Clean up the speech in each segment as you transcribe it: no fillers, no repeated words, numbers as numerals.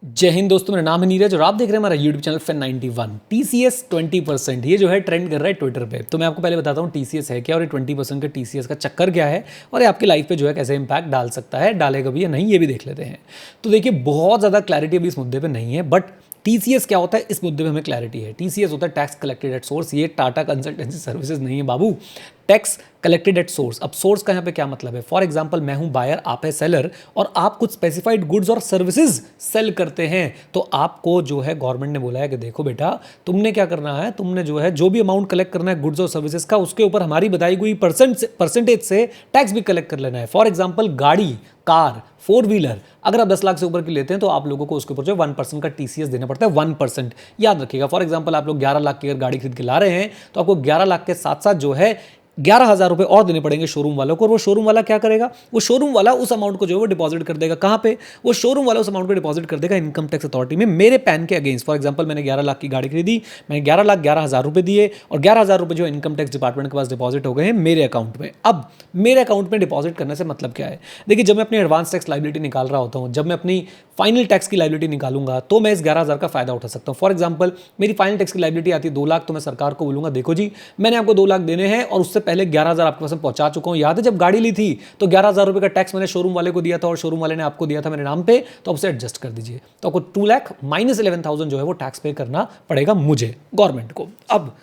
जय हिंद दोस्तों, मेरा नाम है नीरज और आप देख रहे हैं हमारा यूट्यूब चैनल फैन 91। टीसीएस 20% ये जो है ट्रेंड कर रहा है ट्विटर पे। तो मैं आपको पहले बताता हूँ टीसीएस है क्या और ये 20% का टीसीएस का चक्कर क्या है और ये आपकी लाइफ पे जो है कैसे इंपैक्ट डाल सकता है, डालेगा भी या नहीं, ये भी देख लेते हैं। तो देखिए, बहुत ज़्यादा क्लैरिटी अभी इस मुद्दे पर नहीं है, बट टीसीएस क्या होता है इस मुद्दे पे हमें क्लैरिटी है। टीसीएस होता है टैक्स कलेक्टेड एट सोर्स। ये टाटा कंसल्टेंसी सर्विसेज नहीं है बाबू, टैक्स कलेक्टेड एट सोर्स। अब सोर्स का यहाँ पे क्या मतलब है? फॉर एग्जांपल, मैं हूं बायर, आप है सेलर और आप कुछ स्पेसिफाइड गुड्स और सर्विसेज सेल करते हैं। तो आपको जो है गवर्नमेंट ने बोला है कि देखो बेटा, तुमने क्या करना है, तुमने जो है जो भी अमाउंट कलेक्ट करना है गुड्स और सर्विसेज का, उसके ऊपर हमारी बताई हुई परसेंटेज से टैक्स भी कलेक्ट कर लेना है। फॉर एग्जाम्पल, गाड़ी, कार, 4 व्हीलर अगर आप 10 लाख से ऊपर की लेते हैं तो आप लोगों को उसके ऊपर जो 1% का टीसीएस देना पड़ता है। 1% याद रखिएगा। फॉर एग्जांपल, आप लोग 11 लाख की अगर गाड़ी खरीद के ला रहे हैं तो आपको 11 लाख के साथ साथ जो है 11,000 रुपए और देने पड़ेंगे शोरूम वालों को। और वो शोरूम वाला क्या करेगा? वो शोरूम वाला उस अमाउंट को जो है वो डिपॉजिट कर देगा। कहाँ पे? वो शोरूम वाला उस अमाउंट को डिपॉजिट कर देगा इनकम टैक्स अथॉरिटी में, मेरे पैन के अगेंस्ट। फॉर एग्जांपल, मैंने 11 लाख की गाड़ी खरीदी, मैंने 11,11,000 रुपए दिए और 11,000 रुपए जो इनकम टैक्स डिपार्टमेंट के पास डिपॉजिट हो गए हैं मेरे अकाउंट में। अब मेरे अकाउंट में डिपॉजिट करने से मतलब क्या है? देखिए, जब मैं अपनी एडवांस टैक्स लाइबिलिटी निकाल रहा होता हूँ, जब मैं अपनी फाइनल टैक्स की लाइबिलिटी निकालूंगा तो मैं इस 11,000 का फायदा उठा सकता हूँ। फॉर एग्जांपल, मेरी फाइनल टैक्स की लाइबिलिटी आती है 2 लाख, तो मैं सरकार को बोलूंगा देखो जी, मैंने आपको 2 लाख देने हैं और उससे पहले 11,000 आपके पास पहुंचा चुका हूं। याद है जब गाड़ी ली थी तो 11,000 रुपए का टैक्स मैंने शोरूम वाले को दिया था और शोरूम वाले ने आपको दिया था मेरे नाम पे, तो उसे एडजस्ट कर दीजिए। तो आपको 2 लाख माइनस 11,000 जो है वो टैक्स पे करना पड़ेगा मुझे, गवर्नमेंट को। अब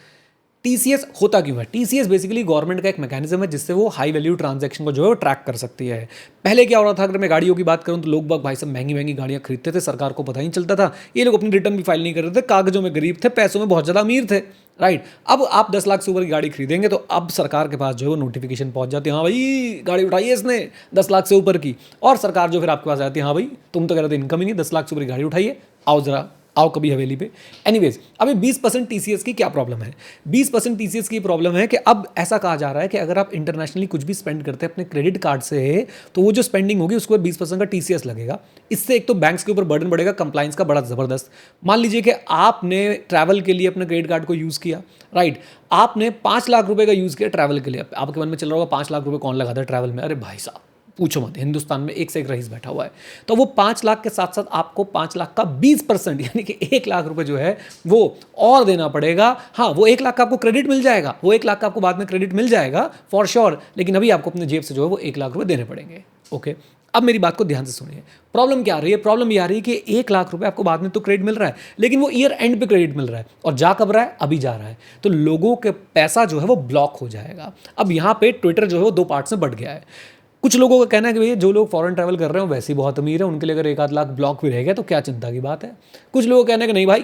टीसीएस होता क्यों है? टीसीएस बेसिकली गवर्नमेंट का एक मैकेनिज्म है जिससे वो हाई वैल्यू ट्रांजैक्शन को जो है वो ट्रैक कर सकती है। पहले क्या हो रहा था, अगर मैं गाड़ियों की बात करूं तो लोग बाग भाई सब महंगी महंगी गाड़ियां खरीदते थे, सरकार को पता ही नहीं चलता था। ये लोग अपनी रिटर्न भी फाइल नहीं कर रहे थे, कागजों में गरीब थे, पैसों में बहुत ज़्यादा अमीर थे, राइट। अब आप 10 लाख से ऊपर की गाड़ी खरीदेंगे तो अब सरकार के पास जो है वो नोटिफिकेशन पहुंच जाती है, हाँ भाई गाड़ी उठाई है इसने 10 लाख से ऊपर की। और सरकार जो फिर आपके पास आती है, हाँ भाई तुम तो कह रहे थे इनकम ही नहीं, 10 लाख से ऊपर की गाड़ी उठाइए, आओ जरा आओ कभी हवेली पे। एनीवेज, अभी 20% टीसीएस की क्या प्रॉब्लम है? 20% टीसीएस की प्रॉब्लम है कि अब ऐसा कहा जा रहा है कि अगर आप इंटरनेशनली कुछ भी स्पेंड करते हैं अपने क्रेडिट कार्ड से, तो वो जो स्पेंडिंग होगी उसके ऊपर 20% का टीसीएस लगेगा। इससे एक तो बैंक्स के ऊपर बर्डन बढ़ेगा, कंप्लाइंस का बड़ा जबरदस्त। मान लीजिए कि आपने ट्रैवल के लिए अपने क्रेडिट कार्ड को यूज़ किया, राइट, आपने 5 लाख रुपए का यूज़ किया ट्रैवल के लिए। आपके मन में चल रहा होगा 5 लाख रुपए कौन लगाता है ट्रैवल में? अरे भाई साहब पूछो मत, हिंदुस्तान में एक से एक रईस बैठा हुआ है। तो वो 5 लाख के साथ साथ आपको 5 लाख का 20% यानी कि 1 लाख रुपए जो है वो और देना पड़ेगा। हाँ, वो 1 लाख का आपको क्रेडिट मिल जाएगा, वो 1 लाख का आपको बाद में क्रेडिट मिल जाएगा फॉर श्योर, लेकिन अभी आपको अपने जेब से जो है वो 1 लाख रुपए देने पड़ेंगे। ओके, अब मेरी बात को ध्यान से सुनिए। प्रॉब्लम क्या आ रही है? प्रॉब्लम ये आ रही है कि 1 लाख रुपए आपको बाद में तो क्रेडिट मिल रहा है, लेकिन वो ईयर एंड पे क्रेडिट मिल रहा है और जा कब रहा है? अभी जा रहा है। तो लोगों के पैसा जो है वो ब्लॉक हो जाएगा। अब यहाँ पे ट्विटर जो है वो 2 पार्ट्स में बट गया है। कुछ लोगों का कहना है कि भैया जो लोग फॉरेन ट्रैवल कर रहे हो वैसे ही बहुत अमीर है, उनके लिए अगर 1 आध लाख ब्लॉक भी रह गया तो क्या चिंता की बात है। कुछ लोगों का कहना है कि नहीं भाई,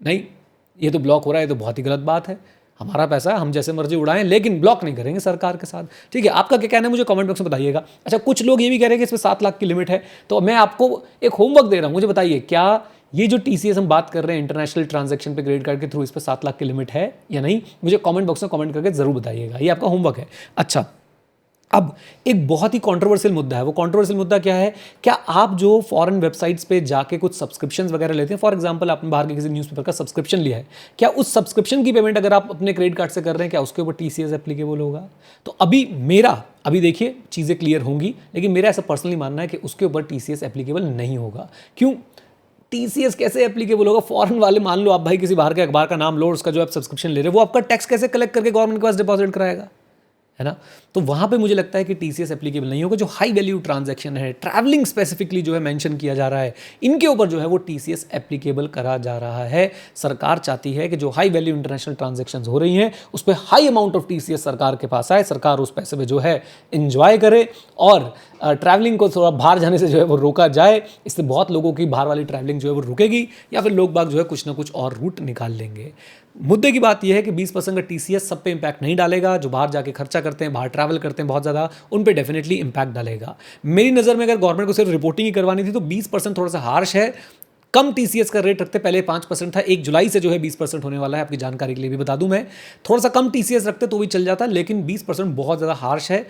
नहीं, ये तो ब्लॉक हो रहा है, ये तो बहुत ही गलत बात है, हमारा पैसा है, हम जैसे मर्जी उड़ाएं लेकिन ब्लॉक नहीं करेंगे सरकार के साथ। ठीक है, आपका क्या कहना है मुझे कमेंट बॉक्स में बताइएगा। अच्छा, कुछ लोग ये भी कह रहे हैं कि इसमें 7 लाख की लिमिट है, तो मैं आपको एक होमवर्क दे रहा हूँ, मुझे बताइए क्या ये जो टीसीएस हम बात कर रहे हैं इंटरनेशनल ट्रांजैक्शन पे क्रेडिट कार्ड के थ्रू, इस पर 7 लाख की लिमिट है या नहीं? मुझे कमेंट बॉक्स में कमेंट करके जरूर बताइएगा, ये आपका होमवर्क है। अच्छा, अब एक बहुत ही कंट्रोवर्शियल मुद्दा है। वो कंट्रोवर्शियल मुद्दा क्या है? क्या आप जो फॉरेन वेबसाइट्स पे जाके कुछ सब्सक्रिप्शंस वगैरह लेते हैं, फॉर एग्जांपल आपने बाहर के किसी न्यूज़पेपर का सब्सक्रिप्शन लिया है, क्या उस सब्सक्रिप्शन की पेमेंट अगर आप अपने क्रेडिट कार्ड से कर रहे हैं, क्या उसके ऊपर टीसीएस एप्लीकेबल होगा? तो अभी देखिए चीज़ें क्लियर होंगी, लेकिन मेरा ऐसा पर्सनली मानना है कि उसके ऊपर टीसीएस एप्लीकेबल नहीं होगा। क्यों? टीसीएस कैसे एप्लीकेबल होगा? फॉरेन वाले, मान लो आप भाई किसी बाहर के अखबार का नाम लो, उसका जो आप सब्सक्रिप्शन ले रहे हो, वो आपका टैक्स कैसे कलेक्ट करके गवर्नमेंट के पास डिपॉजिट कराएगा, है ना? तो वहाँ पे मुझे लगता है कि टीसीएस एप्लीकेबल नहीं होगा। जो हाई वैल्यू ट्रांजैक्शन है, ट्रैवलिंग स्पेसिफिकली जो है मेंशन किया जा रहा है, इनके ऊपर जो है वो टीसीएस एप्लीकेबल करा जा रहा है। सरकार चाहती है कि जो हाई वैल्यू इंटरनेशनल ट्रांजैक्शंस हो रही हैं उस पर हाई अमाउंट ऑफ टीसीएस सरकार के पास आए, सरकार उस पैसे में जो है इंजॉय करे और ट्रैवलिंग को थोड़ा बाहर जाने से जो है वो रोका जाए। इससे बहुत लोगों की बाहर वाली ट्रैवलिंग जो है वो रुकेगी या फिर लोग बाग जो है कुछ ना कुछ और रूट निकाल लेंगे। मुद्दे की बात यह है कि 20% का टीसीएस सब पे इंपैक्ट नहीं डालेगा। जो बाहर जाके खर्चा करते हैं, बाहर ट्रैवल करते हैं बहुत ज़्यादा, उन पे डेफिनेटली इंपैक्ट डालेगा। मेरी नज़र में अगर गवर्नमेंट को सिर्फ रिपोर्टिंग ही करवानी थी तो 20% थोड़ा सा हार्श है। कम टीसीएस का रेट रखते, पहले 5% था, 1 जुलाई से जो है 20% होने वाला है, आपकी जानकारी के लिए भी बता दूं मैं। थोड़ा सा कम टीसीएस रखते तो भी चल जाता, लेकिन 20% बहुत ज़्यादा हार्श है।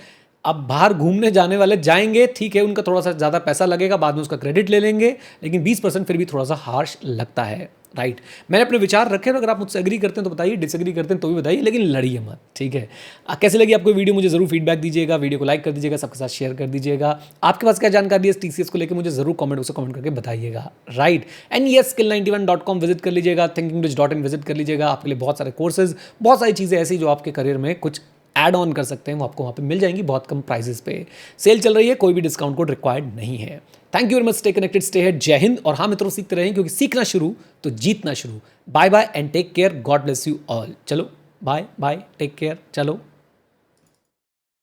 अब बाहर घूमने जाने वाले जाएंगे, ठीक है, उनका थोड़ा सा ज़्यादा पैसा लगेगा, बाद में उसका क्रेडिट ले लेंगे, लेकिन 20% फिर भी थोड़ा सा हार्श लगता है, राइट। मैंने अपने विचार रखे, अगर आप मुझसे एग्री करते हैं तो बताइए, डिसएग्री करते हैं तो भी बताइए, लेकिन लड़िए मत, ठीक है। कैसे लगी आपको वीडियो, मुझे जरूर फीडबैक दीजिएगा, वीडियो को लाइक कर दीजिएगा, सबके साथ शेयर कर दीजिएगा। आपके पास क्या जानकारी है इस टीसीएस को लेकर, मुझे जरूर कमेंट बॉक्स में कमेंट करके बताइएगा, राइट। एंड ये skill91.com विजिट कर लीजिएगा, thinkingrich.in विजिट कर लीजिएगा, आपके लिए बहुत सारे कोर्सेज, बहुत सारी चीज़ें ऐसी जो आपके करियर में कुछ ऐड ऑन कर सकते हैं, वो आपको वहाँ पे मिल जाएंगी बहुत कम प्राइसेस पे। सेल चल रही है, कोई भी डिस्काउंट कोड रिक्वायर्ड नहीं है। Thank you very much, stay connected, stay here, जय हिंद। और हाँ मित्रों, सीखते रहें, क्योंकि सीखना शुरू तो जीतना शुरू। Bye bye and take care, God bless you all. चलो बाय बाय, टेक केयर, चलो।